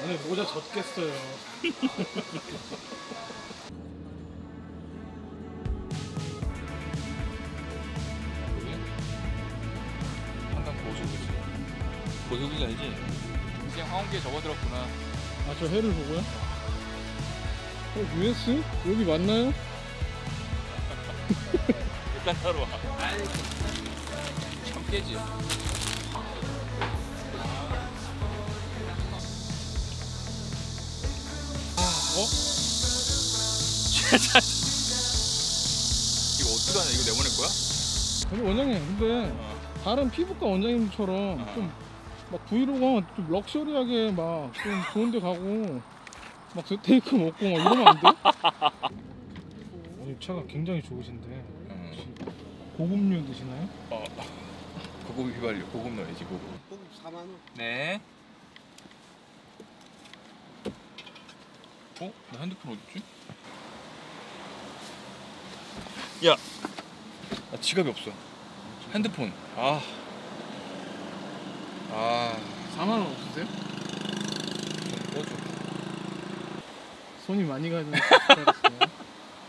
오늘 모자 젖겠어요. 한강 고수구지. 고수구지 아니지? 그냥 황혼기에 접어들었구나. 아, 저 해를 보고요? US? 여기 맞나요? 일단 따로 와. 참 깨지. 어? 이거 어떡하냐? 이거 내보낼 거야? 아니 원장님, 근데 다른 피부과 원장님처럼 좀 막 브이로그 좀 럭셔리하게 막 좀 좋은데 가고 막 스테이크 먹고 막 이러면 안 돼? 차가 굉장히 좋으신데 고급류 드시나요? 고급 휘발유, 고급 넣어야지 고급. 고급 4만 원. 네. 나 핸드폰 어딨지? 야! 나 지갑이 없어. 핸드폰. 4만 원 없으세요? 꺼줘. 손이 많이 가는 스타일이시네요.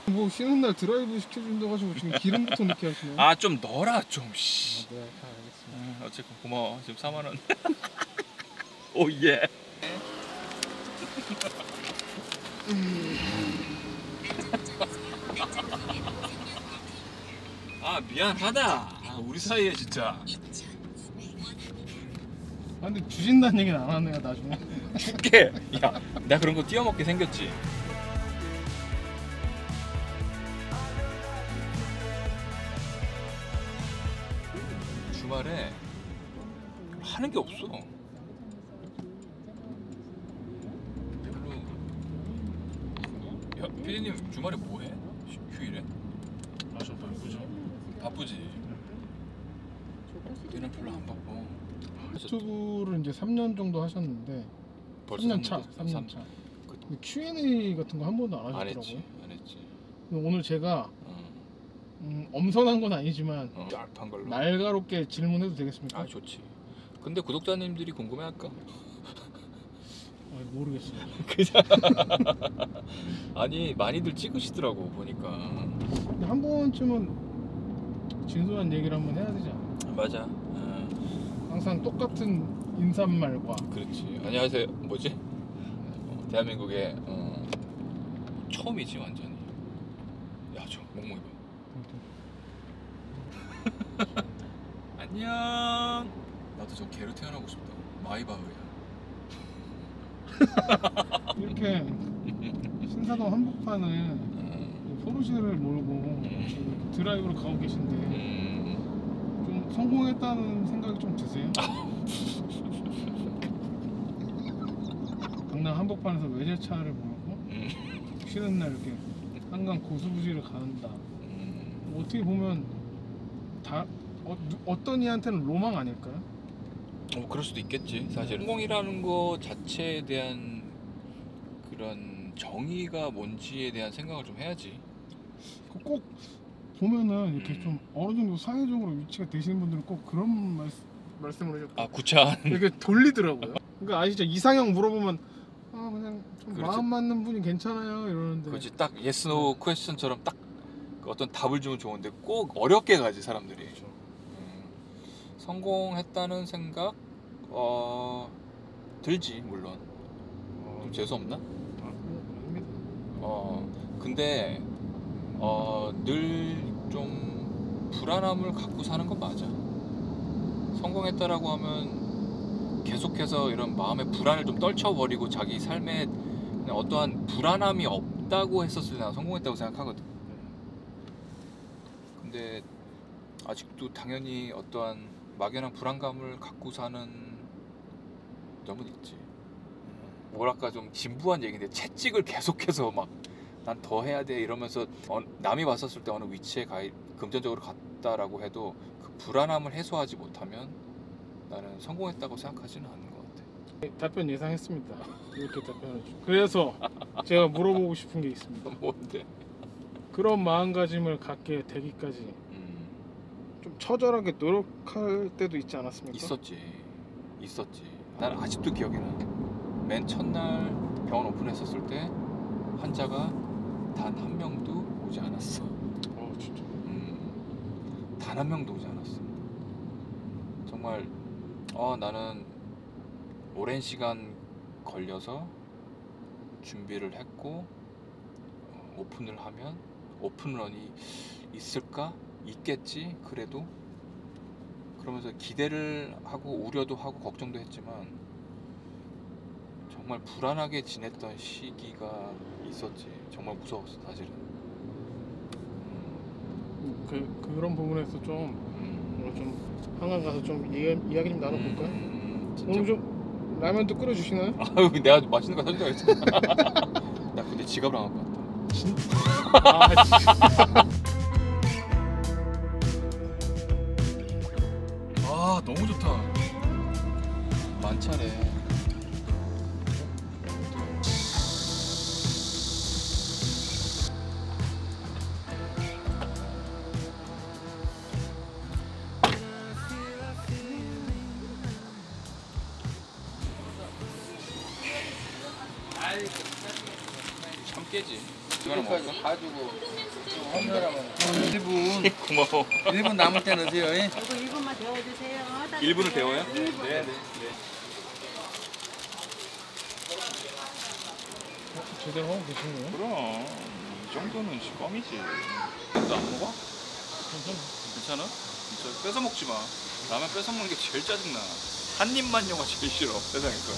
뭐 쉬는 날 드라이브 시켜준다고 하시고 지금 기름부터 넣게 하시네요. 좀 넣어라 좀. 씨. 네, 알겠습니다. 어쨌건 고마워. 지금 4만 원. 오 예. 미안하다. 우리 사이에 진짜. 근데 주신다는 얘기는 안 하네요, 나중에. 줄게. 야, 나 그런 거 띄어먹게 생겼지. 주말에 하는 게 없어. 별로. 야, 피디님 주말에 뭐해? 휴일에? 저 바쁘죠. 바쁘지. 얘는 별로 안 바빠. 유튜브를 이제 3년 정도 하셨는데 벌써 3년 차. 근데 Q&A 같은 거 한 번도 안 하셨더라고요. 안 했지. 오늘 제가 엄선한 건 아니지만 얇은 걸로. 날카롭게 질문해도 되겠습니까? 좋지. 근데 구독자님들이 궁금해할까? 모르겠어요. 아니 많이들 찍으시더라고 보니까. 근데 한 번쯤은 진솔한 얘기를 한번 해야 되지 않아요? 맞아. 항상 똑같은 인사말과. 그렇지. 안녕하세요. 뭐지? 대한민국의 처음이지 완전히. 야, 저 멍멍이 봐. 안녕. 나도 저 개로 태어나고 싶다. 마이바흐야. 이렇게 신사동 한복판을 포르쉐를 몰고 드라이브를 가고 계신데 좀 성공했다는 생각이 좀 드세요? 강남 한복판에서 외제차를 몰고 쉬는 날 이렇게 한강 고수부지를 간다. 어떻게 보면 다 어떤 이한테는 로망 아닐까요? 그럴 수도 있겠지. 사실 성공이라는 거 자체에 대한 그런 정의가 뭔지에 대한 생각을 좀 해야지. 꼭 보면은 이렇게 좀 어느 정도 사회적으로 위치가 되시는 분들은 꼭 그런 말씀을 하셨고 구차한. 이렇게 돌리더라고요. 그러니까 아시죠? 이상형 물어보면 그냥 좀 그렇지. 마음 맞는 분이 괜찮아요 이러는데. 그렇지. 딱 yes no 퀘스천처럼 딱 어떤 답을 주면 좋은데 꼭 어렵게 가지 사람들이. 그렇죠. 성공했다는 생각 들지 물론. 좀 재수 없나? 아닙니다. 근데 늘 좀 불안함을 갖고 사는 건 맞아. 성공했다라고 하면 계속해서 이런 마음의 불안을 좀 떨쳐버리고 자기 삶에 그냥 어떠한 불안함이 없다고 했었을 때 난 성공했다고 생각하거든. 근데 아직도 당연히 어떠한 막연한 불안감을 갖고 사는 점은 있지. 뭐랄까 좀 진부한 얘기인데 채찍을 계속해서 막 난 더 해야 돼 이러면서 남이 봤었을 때 어느 위치에 금전적으로 갔다라고 해도 그 불안함을 해소하지 못하면 나는 성공했다고 생각하지는 않는 것 같아. 답변 예상했습니다. 이렇게 답변을 주. 그래서 제가 물어보고 싶은 게 있습니다. 뭔데? 그런 마음가짐을 갖게 되기까지 좀 처절하게 노력할 때도 있지 않았습니까? 있었지. 난 아직도 기억이 나. 맨 첫날 병원 오픈했었을 때 환자가 단 한 명도 오지 않았어. 진짜. 단 한 명도 오지 않았어. 정말 나는 오랜 시간 걸려서 준비를 했고 오픈을 하면 오픈런이 있을까? 있겠지? 그래도 그러면서 기대를 하고 우려도 하고 걱정도 했지만 정말 불안하게 지냈던 시기가 있었지. 정말 무서웠어 사실은. 그런 부분에서 오늘 좀 한강 가서 좀 이야기 좀 나눠볼까요? 오늘 좀 라면도 끓여주시나요? 아유 내가 맛있는 거 사준다고 했잖아. 나 근데 지갑을 안 갖고 왔다. 진짜? 진짜. 너무 좋다. 만차네. 참 깨지. 이거는 먹을까? 가지고 헌혈하면 1분 고마워. 1분 남을 때 넣으세요. 이거 1분만 데워주세요. 1분을 데워요? 네. 제대로 하고 계신 거예요? 그럼 이 정도는 껌이지. 너 안 먹어? 괜찮아? 진짜 뺏어 먹지 마. 라면 뺏어 먹는 게 제일 짜증나. 한 입만 영화 제일 싫어 세상에서.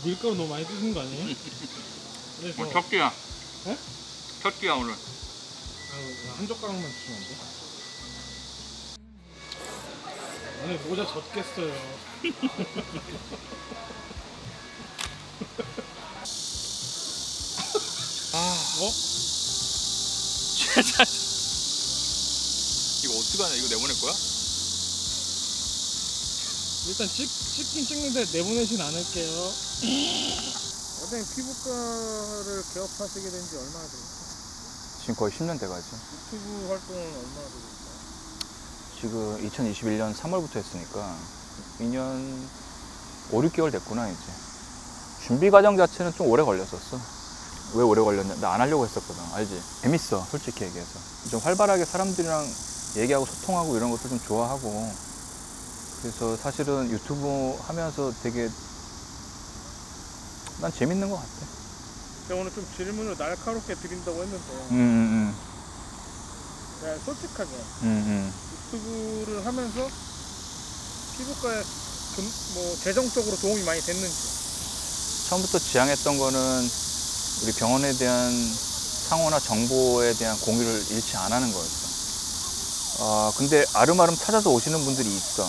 밀가루 너무 많이 드시는 거 아니에요? 그래서 첫 끼야. 네? 첫 끼야 오늘. 한 젓가락만 주시면 안 돼? 아니 모자 젖겠어요. 진짜. 이거 어떡하냐? 이거 내보낼 거야? 일단 찍긴 찍는데 내보내진 않을게요. 원장님 피부과를 개업하시게 된 지 얼마나 되셨어요? 지금 거의 10년 돼가지. 유튜브 활동은 얼마나 되셨어요? 지금 2021년 3월부터 했으니까 2년 5, 6개월 됐구나 이제. 준비 과정 자체는 좀 오래 걸렸었어. 왜 오래 걸렸냐? 나 안 하려고 했었거든. 알지? 재밌어 솔직히 얘기해서. 좀 활발하게 사람들이랑 얘기하고 소통하고 이런 것도 좀 좋아하고, 그래서 사실은 유튜브 하면서 되게 난 재밌는 것 같아. 제가 오늘 좀 질문을 날카롭게 드린다고 했는데 그냥 솔직하게 유튜브를 하면서 피부과에 재정적으로 도움이 많이 됐는지. 처음부터 지향했던 거는 우리 병원에 대한 상호나 정보에 대한 공유를 잃지 안 하는 거였어. 근데 아름아름 찾아서 오시는 분들이 있어.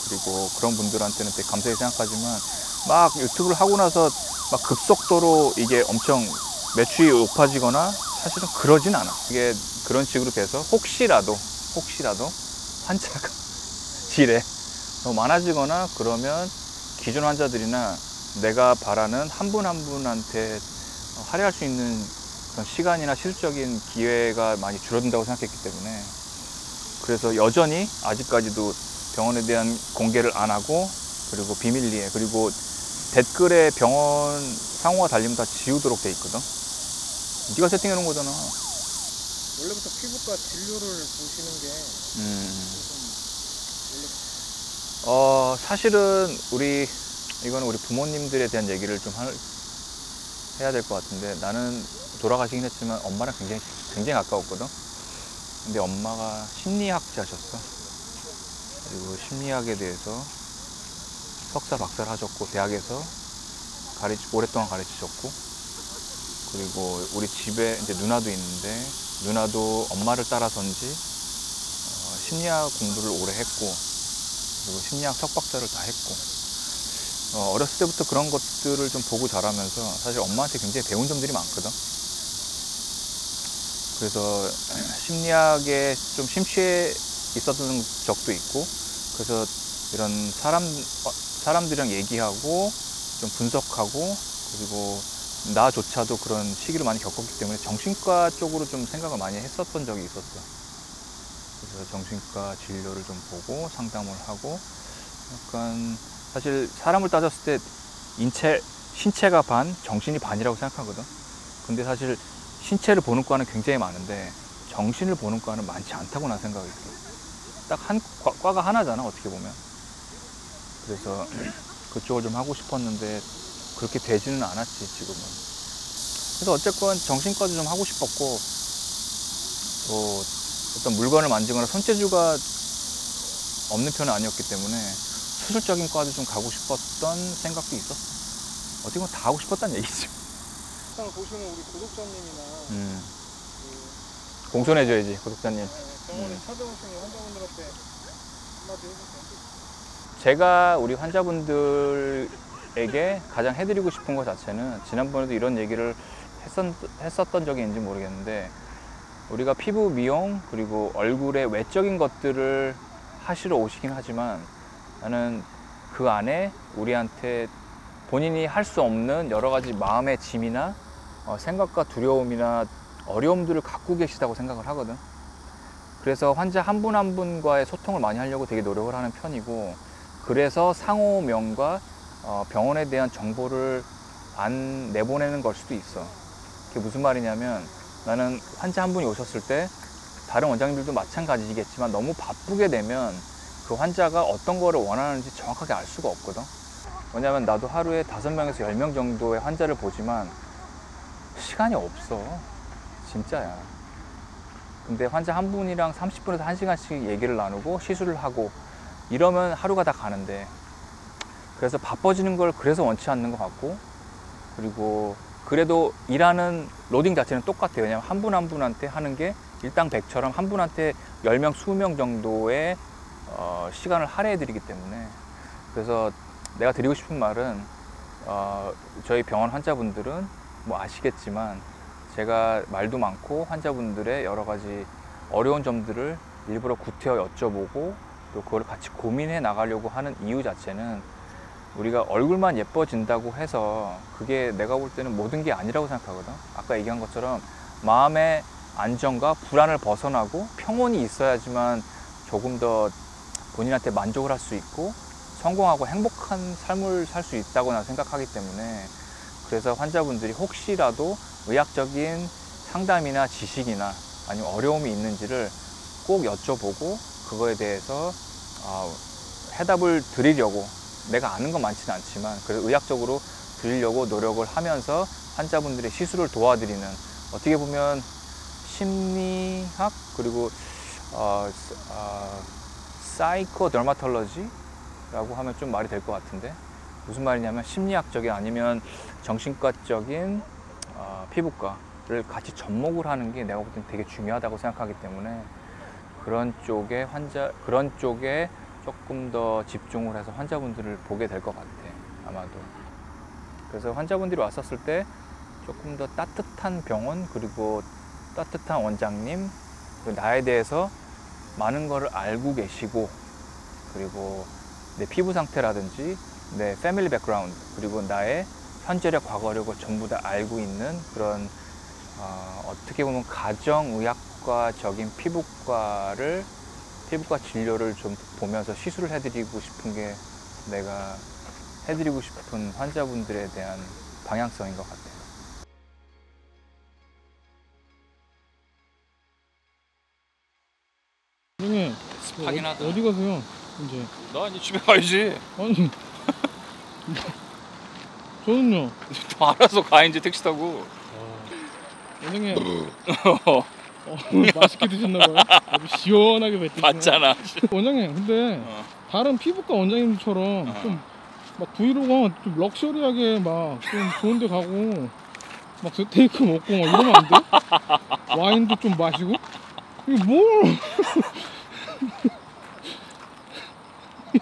그리고 그런 분들한테는 되게 감사하게 생각하지만 막 유튜브를 하고 나서 막 급속도로 이게 엄청 매출이 높아지거나 사실은 그러진 않아. 이게 그런 식으로 돼서 혹시라도 환자가 질에 너무 많아지거나 그러면 기존 환자들이나 내가 바라는 한 분 한 분한테 할애할 수 있는 그런 시간이나 실질적인 기회가 많이 줄어든다고 생각했기 때문에, 그래서 여전히 아직까지도 병원에 대한 공개를 안 하고, 그리고 비밀리에, 그리고 댓글에 병원 상호가 달리면 다 지우도록 돼 있거든. 네가 세팅해 놓은 거잖아. 원래부터 피부과 진료를 보시는 게 사실은 이거는 우리 부모님들에 대한 얘기를 좀 해야 될 것 같은데, 나는 돌아가시긴 했지만 엄마랑 굉장히 가까웠거든. 근데 엄마가 심리학자셨어. 그리고 심리학에 대해서 석사 박사를 하셨고, 대학에서 오랫동안 가르치셨고, 그리고 우리 집에 이제 누나도 있는데, 누나도 엄마를 따라서인지 심리학 공부를 오래 했고, 그리고 심리학 석박사를 다 했고, 어렸을 때부터 그런 것들을 좀 보고 자라면서 사실 엄마한테 굉장히 배운 점들이 많거든. 그래서 심리학에 좀 심취해 있었던 적도 있고, 그래서 이런 사람들이랑 얘기하고 좀 분석하고, 그리고 나조차도 그런 시기를 많이 겪었기 때문에 정신과 쪽으로 좀 생각을 많이 했었던 적이 있었어. 그래서 정신과 진료를 좀 보고 상담을 하고, 약간 사실 사람을 따졌을 때 신체가 반, 정신이 반이라고 생각하거든. 근데 사실 신체를 보는 과는 굉장히 많은데 정신을 보는 과는 많지 않다고 난 생각이 들어. 딱 한 과가 하나잖아, 어떻게 보면. 그래서 그쪽을 좀 하고 싶었는데 그렇게 되지는 않았지, 지금은. 그래서 어쨌건 정신과도 좀 하고 싶었고, 또 어떤 물건을 만지거나 손재주가 없는 편은 아니었기 때문에 수술적인 과도 좀 가고 싶었던 생각도 있었어. 어떻게 보면 다 하고 싶었다는 얘기죠. 영상을 보시는 우리 구독자님이나 공손해줘야지, 구독자님. 병원에 찾아오시는 환자분들한테 한마디 해주세요. 제가 우리 환자분들에게 가장 해드리고 싶은 것 자체는, 지난번에도 이런 얘기를 했었던 적이 있는지 모르겠는데, 우리가 피부 미용 그리고 얼굴의 외적인 것들을 하시러 오시긴 하지만, 나는 그 안에 우리한테 본인이 할 수 없는 여러 가지 마음의 짐이나 생각과 두려움이나 어려움들을 갖고 계시다고 생각을 하거든. 그래서 환자 한 분 한 분과의 소통을 많이 하려고 되게 노력을 하는 편이고, 그래서 상호명과 병원에 대한 정보를 안 내보내는 걸 수도 있어. 그게 무슨 말이냐면, 나는 환자 한 분이 오셨을 때 다른 원장님들도 마찬가지겠지만 너무 바쁘게 되면 그 환자가 어떤 거를 원하는지 정확하게 알 수가 없거든. 왜냐면 나도 하루에 5명에서 10명 정도의 환자를 보지만 시간이 없어, 진짜야. 근데 환자 한 분이랑 30분에서 1시간씩 얘기를 나누고 시술을 하고 이러면 하루가 다 가는데, 그래서 바빠지는 걸 그래서 원치 않는 것 같고, 그리고 그래도 일하는 로딩 자체는 똑같아요. 왜냐면 한 분 한 분한테 하는 게 일당 100처럼 한 분한테 10명, 20명 정도의 시간을 할애해 드리기 때문에. 그래서 내가 드리고 싶은 말은, 저희 병원 환자분들은 뭐 아시겠지만 제가 말도 많고 환자분들의 여러 가지 어려운 점들을 일부러 구태여 여쭤보고 또 그걸 같이 고민해 나가려고 하는 이유 자체는, 우리가 얼굴만 예뻐진다고 해서 그게 내가 볼 때는 모든 게 아니라고 생각하거든. 아까 얘기한 것처럼 마음의 안정과 불안을 벗어나고 평온이 있어야지만 조금 더 본인한테 만족을 할 수 있고 성공하고 행복한 삶을 살 수 있다고 난 생각하기 때문에, 그래서 환자분들이 혹시라도 의학적인 상담이나 지식이나 아니면 어려움이 있는지를 꼭 여쭤보고 그거에 대해서 해답을 드리려고, 내가 아는 건 많지는 않지만 그래서 의학적으로 드리려고 노력을 하면서 환자분들의 시술을 도와드리는, 어떻게 보면 심리학 그리고 사이코 더마톨러지라고 하면 좀 말이 될 것 같은데, 무슨 말이냐면 심리학적인 아니면 정신과적인 피부과를 같이 접목을 하는 게 내가 볼 때는 되게 중요하다고 생각하기 때문에, 그런 쪽에 조금 더 집중을 해서 환자분들을 보게 될 것 같아, 아마도. 그래서 환자분들이 왔었을 때 조금 더 따뜻한 병원, 그리고 따뜻한 원장님, 그리고 나에 대해서 많은 거를 알고 계시고, 그리고 내 피부 상태라든지 내 패밀리 백그라운드, 그리고 나의 현재력, 과거력을 전부 다 알고 있는 그런 어떻게 보면 가정의학과적인 피부과 진료를 좀 보면서 시술을 해드리고 싶은 게 내가 해드리고 싶은 환자분들에 대한 방향성인 것 같아요. 형님, 습하긴 하다. 어디 가세요 이제? 나 이제 집에 가야지. 아니 저는요. 너 알아서 가, 이제 택시 타고. 원장님 맛있게 드셨나봐요. 아주 시원하게 뱉으시네. 맞잖아. 원장님, 근데 다른 피부과 원장님처럼 좀 막 브이로그 좀 럭셔리하게 막 좀 좋은 데 가고 막 스테이크 먹고 막 이러면 안 돼? 와인도 좀 마시고? 이게 뭘